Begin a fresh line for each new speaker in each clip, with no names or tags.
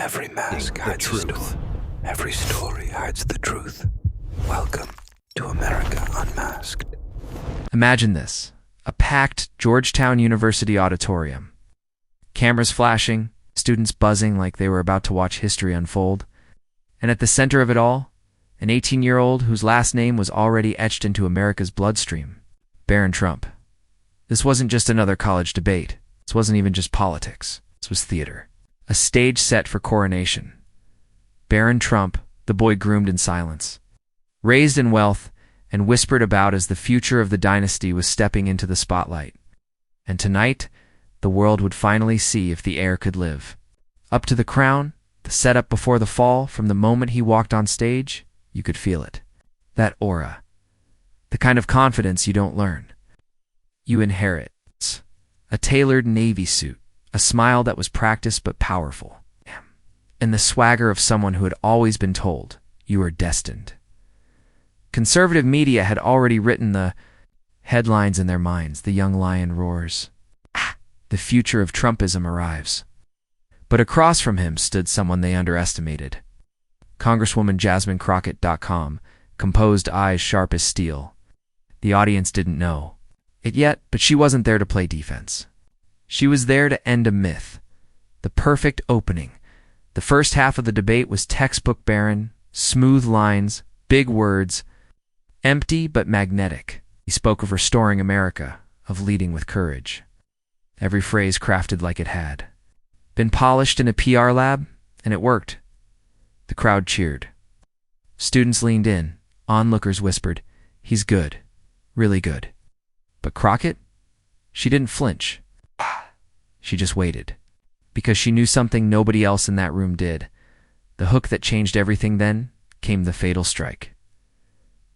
Every mask hides the truth. Every story hides the truth. Welcome to America Unmasked.
Imagine this, a packed Georgetown University auditorium. Cameras flashing, students buzzing like they were about to watch history unfold. And at the center of it all, an 18-year-old whose last name was already etched into America's bloodstream, Barron Trump. This wasn't just another college debate. This wasn't even just politics. This was theater. A stage set for coronation. Barron Trump, the boy groomed in silence, raised in wealth, and whispered about as the future of the dynasty was stepping into the spotlight. And tonight, the world would finally see if the heir could live. Up to the crown, the setup before the fall, from the moment he walked on stage, you could feel it. That aura. The kind of confidence you don't learn. You inherit. A tailored navy suit, a smile that was practiced but powerful, and the swagger of someone who had always been told, you are destined. Conservative media had already written the headlines in their minds. The young lion roars. The future of Trumpism arrives. But across from him stood someone they underestimated. Congresswoman Jasmine Crockett.com, composed eyes sharp as steel. The audience didn't know it yet, but she wasn't there to play defense. She was there to end a myth. The perfect opening. The first half of the debate was textbook Barron, smooth lines, big words, empty but magnetic. He spoke of restoring America, of leading with courage. Every phrase crafted like it had been polished in a PR lab, and it worked. The crowd cheered. Students leaned in. Onlookers whispered, "He's good, really good." But Crockett? She didn't flinch. She just waited. Because she knew something nobody else in that room did. The hook that changed everything. Then came the fatal strike.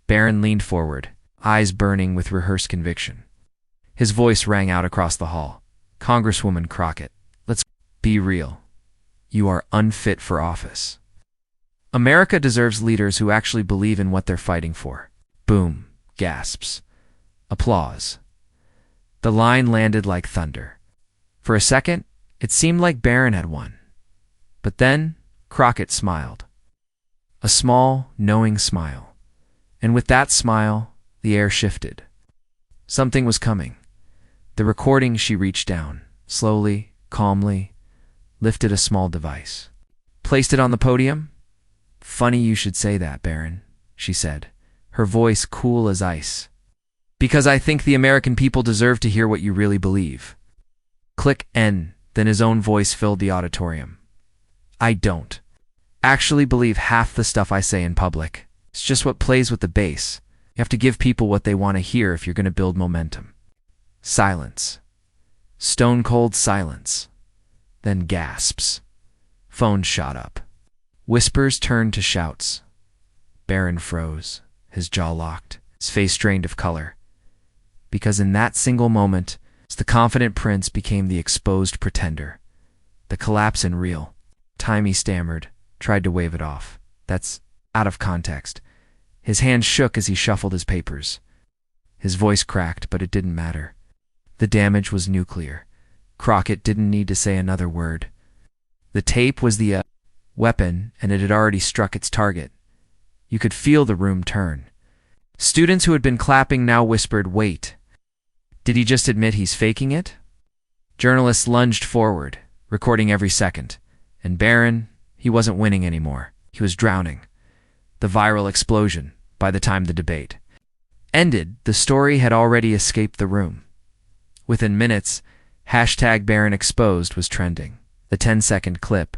Barron leaned forward, eyes burning with rehearsed conviction. His voice rang out across the hall. Congresswoman Crockett, let's be real. You are unfit for office. America deserves leaders who actually believe in what they're fighting for. Boom. Gasps. Applause. The line landed like thunder. For a second, it seemed like Barron had won. But then, Crockett smiled. A small, knowing smile. And with that smile, the air shifted. Something was coming. The recording. She reached down, slowly, calmly, lifted a small device. Placed it on the podium. "Funny you should say that, Barron," she said, her voice cool as ice. "Because I think the American people deserve to hear what you really believe." Click N. Then his own voice filled the auditorium. "I don't actually believe half the stuff I say in public. It's just what plays with the base. You have to give people what they want to hear if you're going to build momentum." Silence. Stone-cold silence. Then gasps. Phones shot up. Whispers turned to shouts. Barron froze, his jaw locked, his face drained of color. Because in that single moment, the confident prince became the exposed pretender. The collapse in real time. He stammered, tried to wave it off. "That's out of context." His hand shook as he shuffled his papers. His voice cracked, but it didn't matter. The damage was nuclear. Crockett didn't need to say another word. The tape was the weapon, and it had already struck its target. You could feel the room turn. Students who had been clapping now whispered, "Wait. Did he just admit he's faking it?" Journalists lunged forward, recording every second. And Barron, he wasn't winning anymore. He was drowning. The viral explosion, by the time the debate ended, the story had already escaped the room. Within minutes, #BarronExposed was trending. The 10-second clip,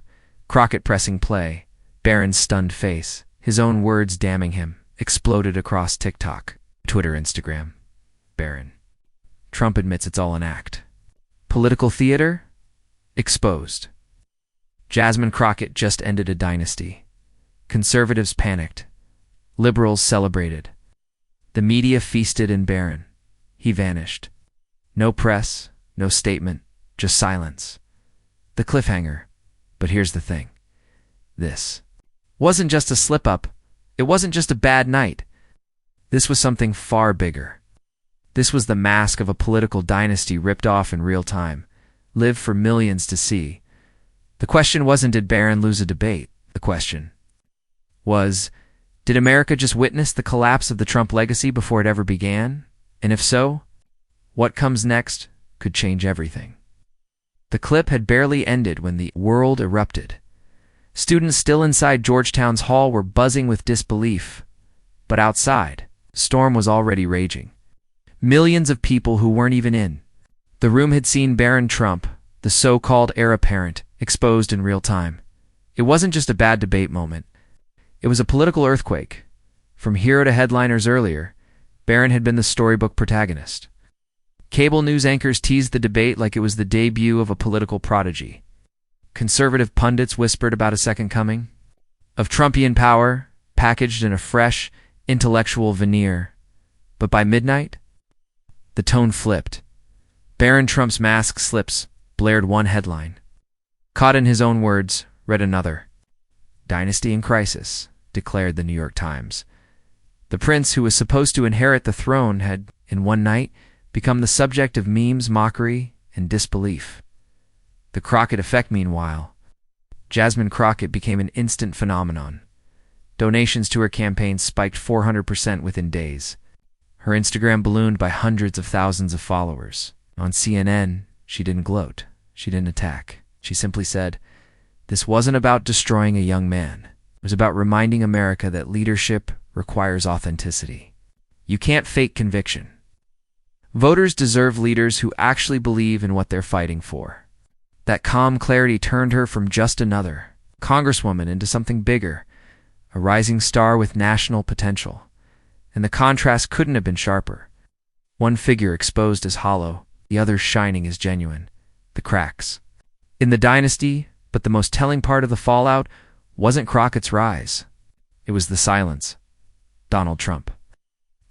Crockett pressing play, Barron's stunned face, his own words damning him, exploded across TikTok, Twitter, Instagram. Barron. Trump admits it's all an act. Political theater? Exposed. Jasmine Crockett just ended a dynasty. Conservatives panicked. Liberals celebrated. The media feasted in Barron. He vanished. No press, no statement, just silence. The cliffhanger. But here's the thing. This wasn't just a slip-up. It wasn't just a bad night. This was something far bigger. This was the mask of a political dynasty ripped off in real time, lived for millions to see. The question wasn't, did Barron lose a debate? The question was, did America just witness the collapse of the Trump legacy before it ever began? And if so, what comes next could change everything. The clip had barely ended when the world erupted. Students still inside Georgetown's hall were buzzing with disbelief. But outside, the storm was already raging. Millions of people who weren't even in the room had seen Barron Trump, the so-called heir apparent, exposed in real time. It wasn't just a bad debate moment. It was a political earthquake. From hero to headliners earlier, Barron had been the storybook protagonist. Cable news anchors teased the debate like it was the debut of a political prodigy. Conservative pundits whispered about a second coming of Trumpian power, packaged in a fresh, intellectual veneer. But by midnight, the tone flipped. Barron Trump's mask slips blared one headline. Caught in his own words, read another. Dynasty in crisis, declared the New York Times. The prince who was supposed to inherit the throne had, in one night, become the subject of memes, mockery, and disbelief. The Crockett effect, meanwhile. Jasmine Crockett became an instant phenomenon. Donations to her campaign spiked 400% within days. Her Instagram ballooned by hundreds of thousands of followers. On CNN, she didn't gloat. She didn't attack. She simply said, "This wasn't about destroying a young man. It was about reminding America that leadership requires authenticity. You can't fake conviction. Voters deserve leaders who actually believe in what they're fighting for." That calm clarity turned her from just another congresswoman into something bigger, a rising star with national potential. And the contrast couldn't have been sharper. One figure exposed as hollow, the other shining as genuine. The cracks in the dynasty, but the most telling part of the fallout wasn't Crockett's rise. It was the silence. Donald Trump,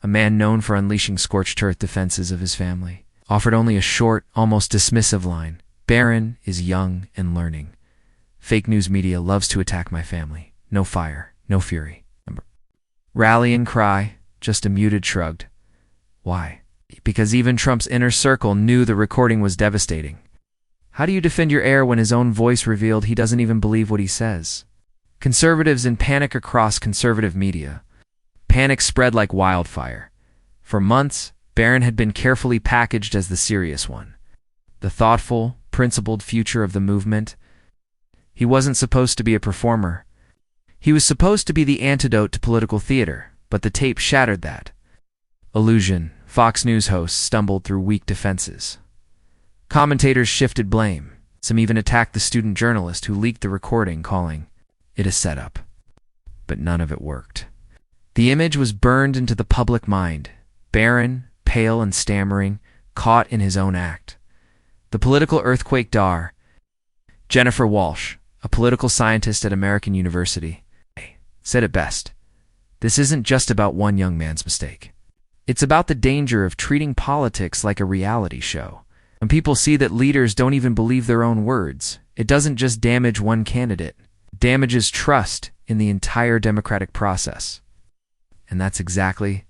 a man known for unleashing scorched earth defenses of his family, offered only a short, almost dismissive line. "Barron is young and learning. Fake news media loves to attack my family. No fire, no fury." Rallying cry, just a muted shrugged. Why? Because even Trump's inner circle knew the recording was devastating. How do you defend your heir when his own voice revealed he doesn't even believe what he says? Conservatives in panic across conservative media. Panic spread like wildfire. For months, Barron had been carefully packaged as the serious one, the thoughtful, principled future of the movement. He wasn't supposed to be a performer. He was supposed to be the antidote to political theater, but the tape shattered that illusion. Fox News hosts stumbled through weak defenses. Commentators shifted blame. Some even attacked the student journalist who leaked the recording, calling it a setup. But none of it worked. The image was burned into the public mind. Barron, pale and stammering, caught in his own act. The political earthquake dar. Jennifer Walsh, a political scientist at American University, said it best. This isn't just about one young man's mistake. It's about the danger of treating politics like a reality show. When people see that leaders don't even believe their own words, it doesn't just damage one candidate. It damages trust in the entire democratic process. And that's exactly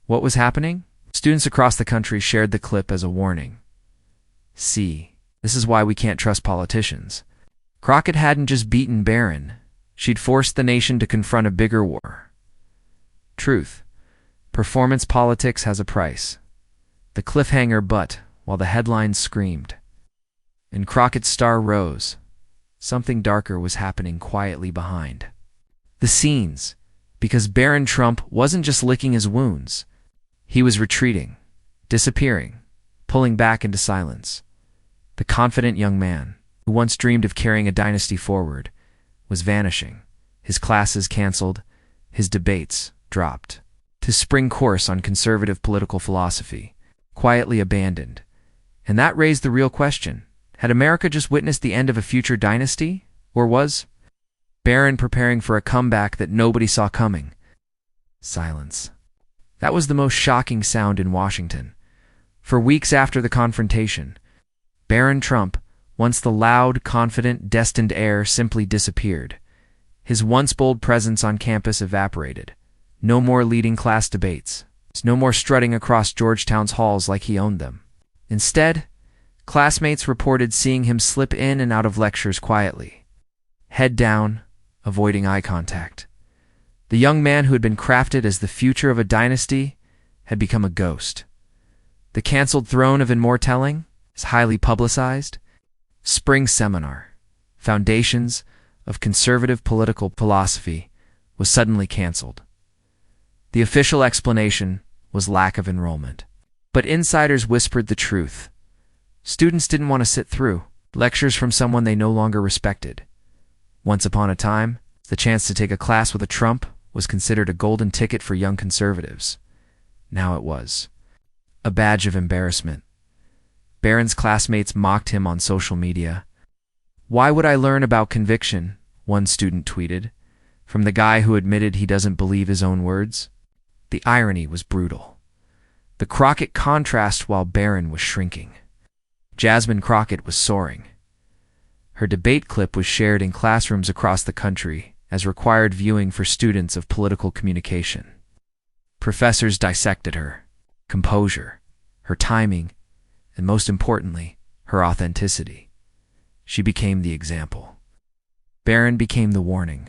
what was happening. Students across the country shared the clip as a warning. See, this is why we can't trust politicians. Crockett hadn't just beaten Barron. She'd forced the nation to confront a bigger war. Truth. Performance politics has a price. The cliffhanger but, while the headlines screamed. And Crockett's star rose. Something darker was happening quietly behind the scenes, because Barron Trump wasn't just licking his wounds. He was retreating, disappearing, pulling back into silence. The confident young man, who once dreamed of carrying a dynasty forward, was vanishing. His classes canceled, his debates dropped. His spring course on conservative political philosophy, quietly abandoned. And that raised the real question. Had America just witnessed the end of a future dynasty? Or was Barron preparing for a comeback that nobody saw coming? Silence. That was the most shocking sound in Washington. For weeks after the confrontation, Barron Trump, once the loud, confident, destined heir, simply disappeared. His once bold presence on campus evaporated. No more leading class debates. No more strutting across Georgetown's halls like he owned them. Instead, Classmates reported seeing him slip in and out of lectures quietly, head down, avoiding eye contact. The young man who had been crafted as the future of a dynasty had become a ghost. The canceled throne of immortelling is highly publicized. Spring seminar, Foundations of Conservative Political Philosophy, was suddenly canceled. The official explanation was lack of enrollment. But insiders whispered the truth. Students didn't want to sit through lectures from someone they no longer respected. Once upon a time, the chance to take a class with a Trump was considered a golden ticket for young conservatives. Now it was a badge of embarrassment. Barron's classmates mocked him on social media. "Why would I learn about conviction?" one student tweeted, from the guy who admitted he doesn't believe his own words. The irony was brutal. The Crockett contrast while Barron was shrinking. Jasmine Crockett was soaring. Her debate clip was shared in classrooms across the country as required viewing for students of political communication. Professors dissected her composure, her timing, and most importantly, her authenticity. She became the example. Barron became the warning.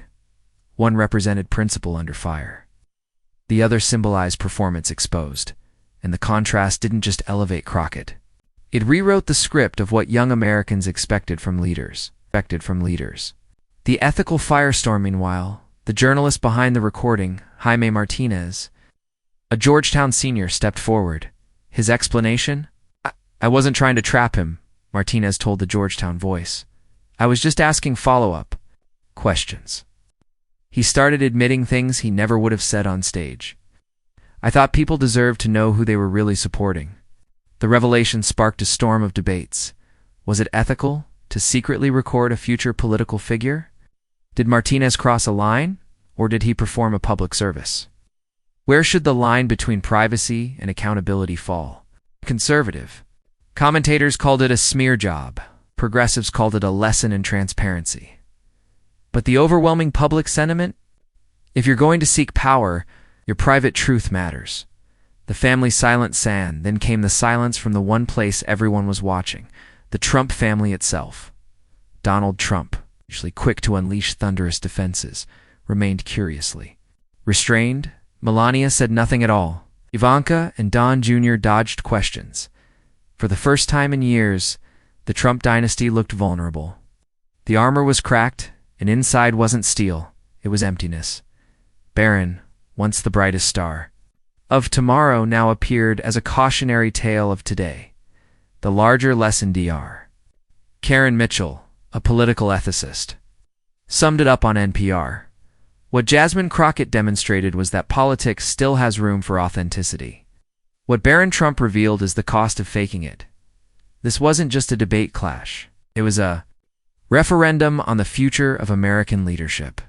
One represented principle under fire. The other symbolized performance exposed, and the contrast didn't just elevate Crockett. It rewrote the script of what young Americans expected from leaders. The ethical firestorm, meanwhile, the journalist behind the recording, Jaime Martinez, a Georgetown senior, stepped forward. His explanation? I wasn't trying to trap him, Martinez told the Georgetown Voice. I was just asking follow-up questions. He started admitting things he never would have said on stage. I thought people deserved to know who they were really supporting. The revelation sparked a storm of debates. Was it ethical to secretly record a future political figure? Did Martinez cross a line, or did he perform a public service? Where should the line between privacy and accountability fall? Conservative commentators called it a smear job. Progressives called it a lesson in transparency. But the overwhelming public sentiment? If you're going to seek power, your private truth matters. The family's silent sang, then came the silence from the one place everyone was watching, the Trump family itself. Donald Trump, usually quick to unleash thunderous defenses, remained curiously restrained. Melania said nothing at all. Ivanka and Don Jr. dodged questions. For the first time in years, the Trump dynasty looked vulnerable. The armor was cracked, and inside wasn't steel, it was emptiness. Barron, once the brightest star of tomorrow, now appeared as a cautionary tale of today. The larger lesson Dr. Karen Mitchell, a political ethicist, summed it up on NPR. What Jasmine Crockett demonstrated was that politics still has room for authenticity. What Barron Trump revealed is the cost of faking it. This wasn't just a debate clash. It was a referendum on the future of American leadership.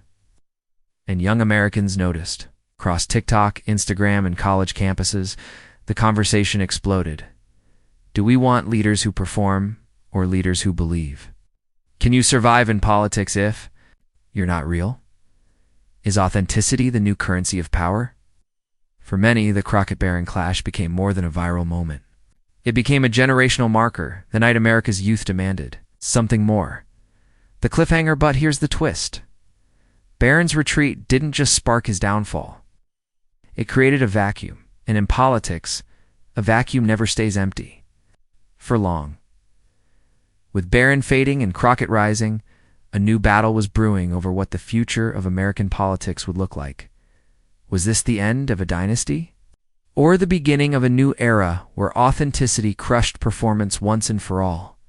And young Americans noticed. Across TikTok, Instagram, and college campuses, the conversation exploded. Do we want leaders who perform or leaders who believe? Can you survive in politics if you're not real? Is authenticity the new currency of power? For many, the Crockett-Barron clash became more than a viral moment. It became a generational marker, the night America's youth demanded something more. The cliffhanger, but here's the twist. Barron's retreat didn't just spark his downfall. It created a vacuum, and in politics, a vacuum never stays empty. For long. With Barron fading and Crockett rising, a new battle was brewing over what the future of American politics would look like. Was this the end of a dynasty? Or the beginning of a new era where authenticity crushed performance once and for all?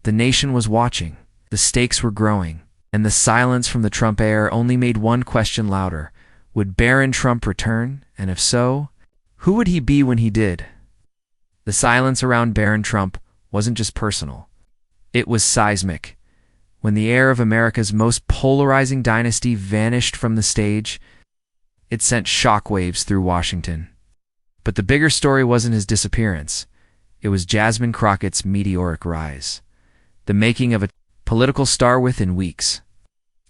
The nation was watching, the stakes were growing, and the silence from the Trump era only made one question louder. Would Barron Trump return? And if so, who would he be when he did? The silence around Barron Trump wasn't just personal. It was seismic. When the heir of America's most polarizing dynasty vanished from the stage, it sent shockwaves through Washington. But the bigger story wasn't his disappearance. It was Jasmine Crockett's meteoric rise. The making of a political star within weeks.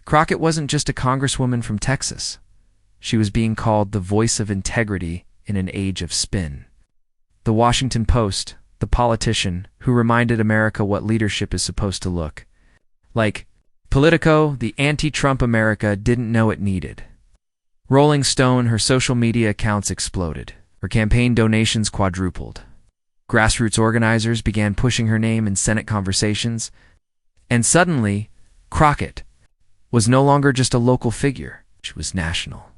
Crockett wasn't just a congresswoman from Texas. She was being called the voice of integrity in an age of spin. The Washington Post, the politician who reminded America what leadership is supposed to look like. Politico, the anti-Trump America didn't know it needed. Rolling Stone, her social media accounts exploded. Her campaign donations quadrupled. Grassroots organizers began pushing her name in Senate conversations. And suddenly, Crockett was no longer just a local figure. She was national.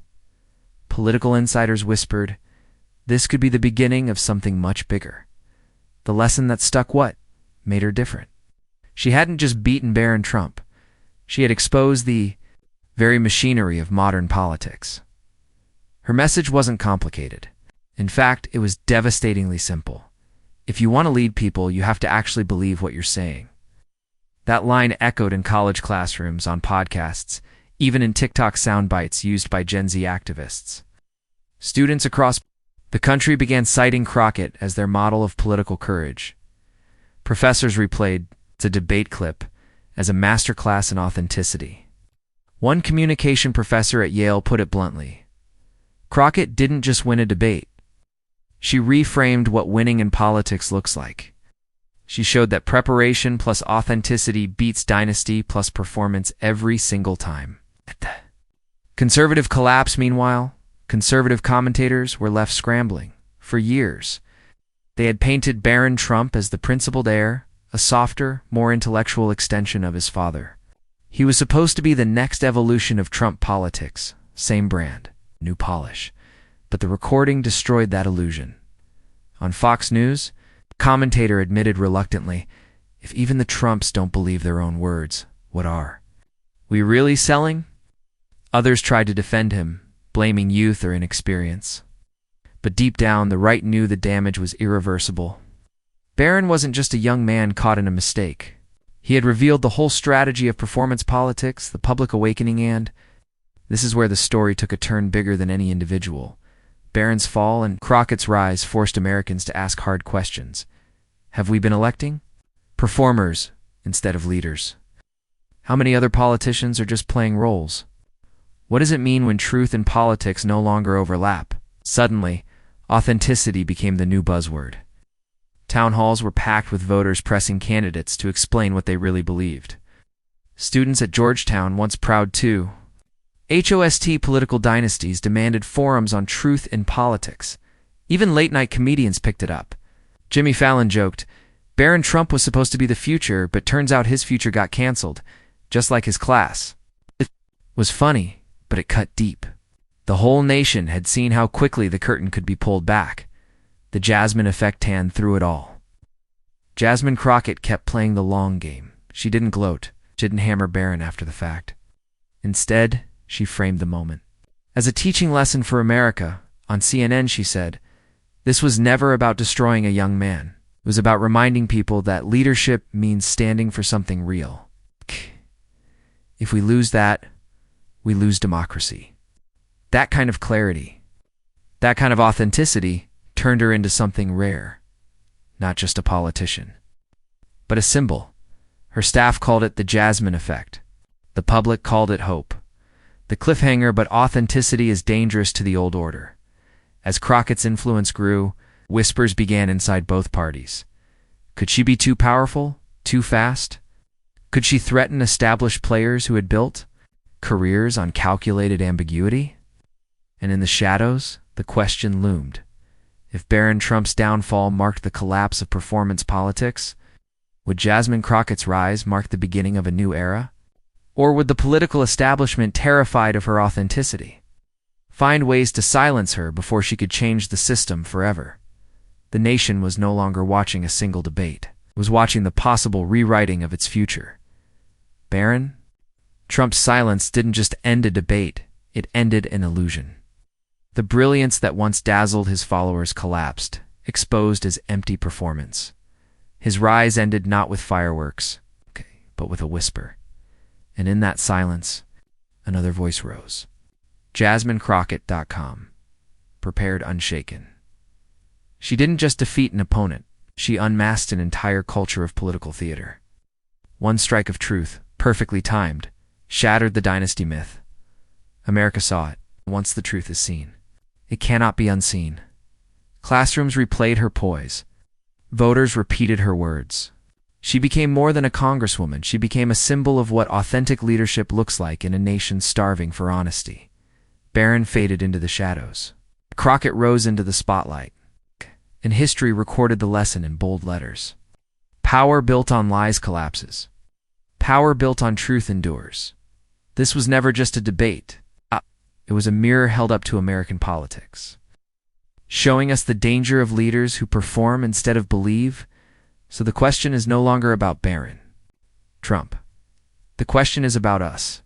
Political insiders whispered, this could be the beginning of something much bigger. The lesson that stuck made her different. She hadn't just beaten Barron Trump. She had exposed the very machinery of modern politics. Her message wasn't complicated. In fact, it was devastatingly simple. If you want to lead people, you have to actually believe what you're saying. That line echoed in college classrooms, on podcasts, even in TikTok sound bites used by Gen Z activists. Students across the country began citing Crockett as their model of political courage. Professors replayed the debate clip as a masterclass in authenticity. One communication professor at Yale put it bluntly, Crockett didn't just win a debate. She reframed what winning in politics looks like. She showed that preparation plus authenticity beats dynasty plus performance every single time. Conservative collapse, meanwhile, conservative commentators were left scrambling. For years, they had painted Barron Trump as the principled heir, a softer, more intellectual extension of his father. He was supposed to be the next evolution of Trump politics, same brand, new polish. But the recording destroyed that illusion. On Fox News, the commentator admitted reluctantly, if even the Trumps don't believe their own words, what are we really selling? Others tried to defend him, blaming youth or inexperience. But deep down, the right knew the damage was irreversible. Barron wasn't just a young man caught in a mistake. He had revealed the whole strategy of performance politics, the public awakening, and this is where the story took a turn bigger than any individual. Barron's fall and Crockett's rise forced Americans to ask hard questions. Have we been electing performers instead of leaders? How many other politicians are just playing roles? What does it mean when truth and politics no longer overlap? Suddenly, authenticity became the new buzzword. Town halls were packed with voters pressing candidates to explain what they really believed. Students at Georgetown, once proud too, HOST political dynasties demanded forums on truth in politics. Even late-night comedians picked it up. Jimmy Fallon joked, Barron Trump was supposed to be the future, but turns out his future got canceled, just like his class. It was funny, but it cut deep. The whole nation had seen how quickly the curtain could be pulled back. The Jasmine effect hand through it all. Jasmine Crockett kept playing the long game. She didn't gloat, didn't hammer Barron after the fact. Instead, she framed the moment. As a teaching lesson for America, on CNN she said, this was never about destroying a young man. It was about reminding people that leadership means standing for something real. If we lose that, we lose democracy. That kind of clarity, that kind of authenticity turned her into something rare. Not just a politician, but a symbol. Her staff called it the Jasmine effect. The public called it hope. The cliffhanger, but authenticity is dangerous to the old order. As Crockett's influence grew, whispers began inside both parties. Could she be too powerful? Too fast? Could she threaten established players who had built careers on calculated ambiguity? And in the shadows, the question loomed. If Barron Trump's downfall marked the collapse of performance politics, would Jasmine Crockett's rise mark the beginning of a new era? Or would the political establishment, terrified of her authenticity, find ways to silence her before she could change the system forever? The nation was no longer watching a single debate. It was watching the possible rewriting of its future. Barron? Trump's silence didn't just end a debate, it ended an illusion. The brilliance that once dazzled his followers collapsed, exposed as empty performance. His rise ended not with fireworks, but with a whisper. And in that silence, another voice rose. JasmineCrockett.com. Prepared unshaken. She didn't just defeat an opponent, she unmasked an entire culture of political theater. One strike of truth, perfectly timed, shattered the dynasty myth. America saw it. Once the truth is seen, it cannot be unseen. Classrooms replayed her poise. Voters repeated her words. She became more than a congresswoman. She became a symbol of what authentic leadership looks like in a nation starving for honesty. Barron faded into the shadows. Crockett rose into the spotlight, and history recorded the lesson in bold letters. Power built on lies collapses. Power built on truth endures. This was never just a debate. It was a mirror held up to American politics, showing us the danger of leaders who perform instead of believe. So the question is no longer about Barron Trump. The question is about us.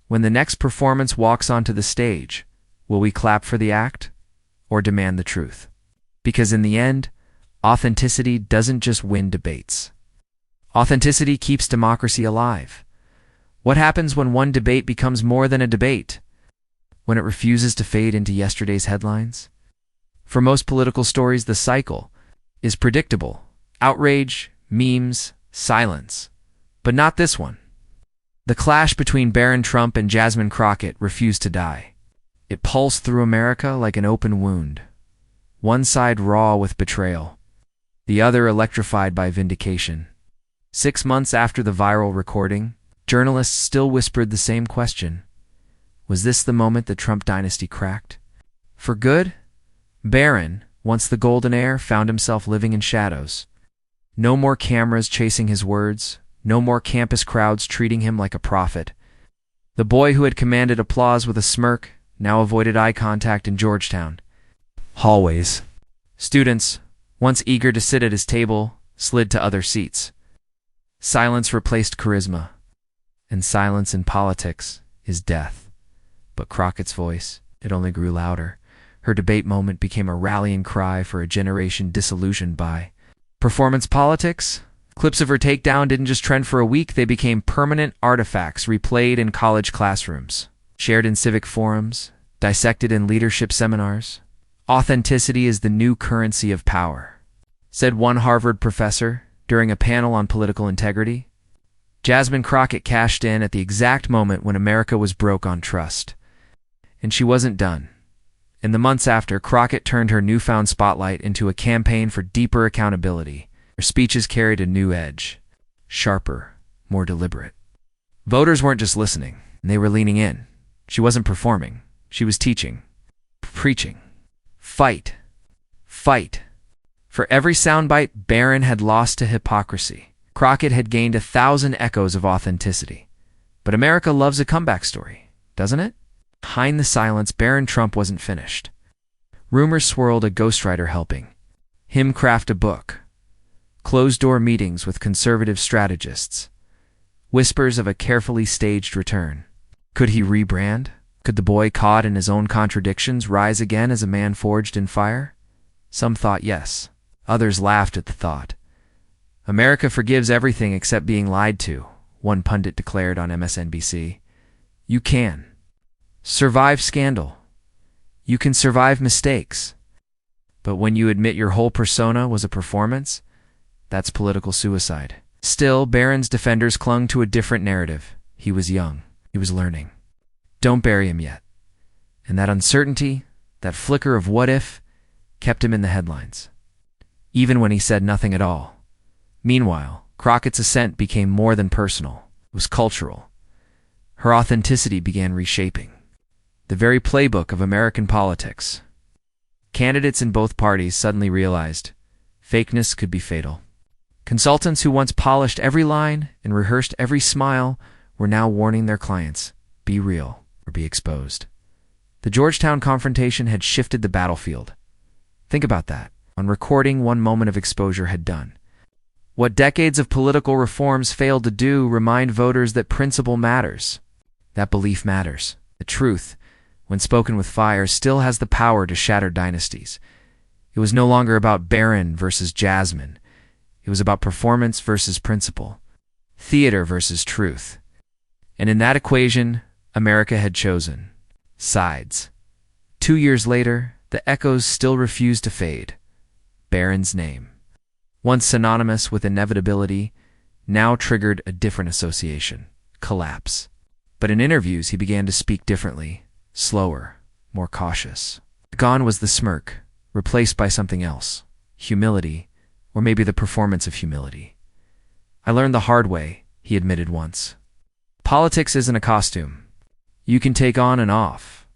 When the next performance walks onto the stage, will we clap for the act or demand the truth? Because in the end, authenticity doesn't just win debates. Authenticity keeps democracy alive. What happens when one debate becomes more than a debate? When it refuses to fade into yesterday's headlines? For most political stories, the cycle is predictable. Outrage, memes, silence. But not this one. The clash between Barron Trump and Jasmine Crockett refused to die. It pulsed through America like an open wound. One side raw with betrayal, the other electrified by vindication. 6 months after the viral recording, journalists still whispered the same question. Was this the moment the Trump dynasty cracked? For good? Barron, once the golden heir, found himself living in shadows. No more cameras chasing his words, no more campus crowds treating him like a prophet. The boy who had commanded applause with a smirk now avoided eye contact in Georgetown hallways. Students, once eager to sit at his table, slid to other seats. Silence replaced charisma, and silence in politics is death. But Crockett's voice, it only grew louder. Her debate moment became a rallying cry for a generation disillusioned by performance politics. Clips of her takedown didn't just trend for a week, they became permanent artifacts replayed in college classrooms, shared in civic forums, dissected in leadership seminars. Authenticity is the new currency of power, said one Harvard professor during a panel on political integrity. Jasmine Crockett cashed in at the exact moment when America was broke on trust. And she wasn't done. In the months after, Crockett turned her newfound spotlight into a campaign for deeper accountability. Her speeches carried a new edge, sharper, more deliberate. Voters weren't just listening, they were leaning in. She wasn't performing, she was teaching, preaching. Fight. Fight. For every soundbite Barron had lost to hypocrisy, Crockett had gained 1,000 echoes of authenticity. But America loves a comeback story, doesn't it? Behind the silence, Barron Trump wasn't finished. Rumors swirled, a ghostwriter helping him craft a book. Closed-door meetings with conservative strategists. Whispers of a carefully staged return. Could he rebrand? Could the boy caught in his own contradictions rise again as a man forged in fire? Some thought yes. Others laughed at the thought. America forgives everything except being lied to, one pundit declared on MSNBC. You can survive scandal. You can survive mistakes. But when you admit your whole persona was a performance, that's political suicide. Still, Barron's defenders clung to a different narrative. He was young. He was learning. Don't bury him yet. And that uncertainty, that flicker of what if, kept him in the headlines, even when he said nothing at all. Meanwhile, Crockett's ascent became more than personal. It was cultural. Her authenticity began reshaping the very playbook of American politics. Candidates in both parties suddenly realized fakeness could be fatal. Consultants who once polished every line and rehearsed every smile were now warning their clients, be real or be exposed. The Georgetown confrontation had shifted the battlefield. Think about that. On recording, one moment of exposure had done what decades of political reforms failed to do: remind voters that principle matters, that belief matters. The truth, when spoken with fire, still has the power to shatter dynasties. It was no longer about Barron versus Jasmine. It was about performance versus principle, theater versus truth. And in that equation, America had chosen sides. 2 years later, the echoes still refused to fade. Barron's name, once synonymous with inevitability, now triggered a different association: collapse. But in interviews, he began to speak differently, slower, more cautious. Gone was the smirk, replaced by something else: humility, or maybe the performance of humility. I learned the hard way, he admitted once. Politics isn't a costume. You can take on and off.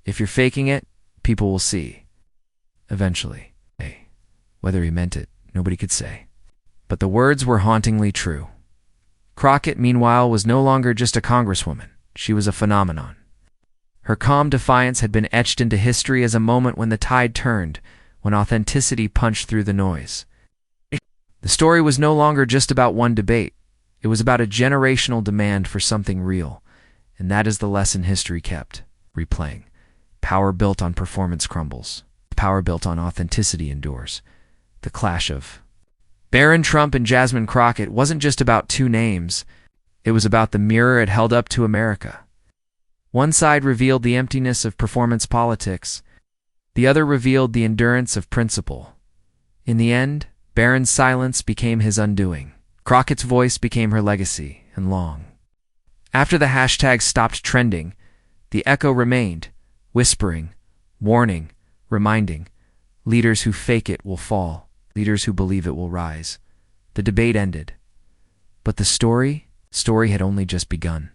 If you're faking it, people will see. Eventually. Whether he meant it, nobody could say. But the words were hauntingly true. Crockett, meanwhile, was no longer just a congresswoman. She was a phenomenon. Her calm defiance had been etched into history as a moment when the tide turned, when authenticity punched through the noise. The story was no longer just about one debate. It was about a generational demand for something real, and that is the lesson history kept replaying. Power built on performance crumbles. Power built on authenticity endures. The clash of Barron Trump and Jasmine Crockett wasn't just about two names. It was about the mirror it held up to America. One side revealed the emptiness of performance politics. The other revealed the endurance of principle. In the end, Barron's silence became his undoing. Crockett's voice became her legacy, and long. After the hashtag stopped trending, the echo remained, whispering, warning, reminding. Leaders who fake it will fall. Leaders who believe it will rise. The debate ended. But the story had only just begun.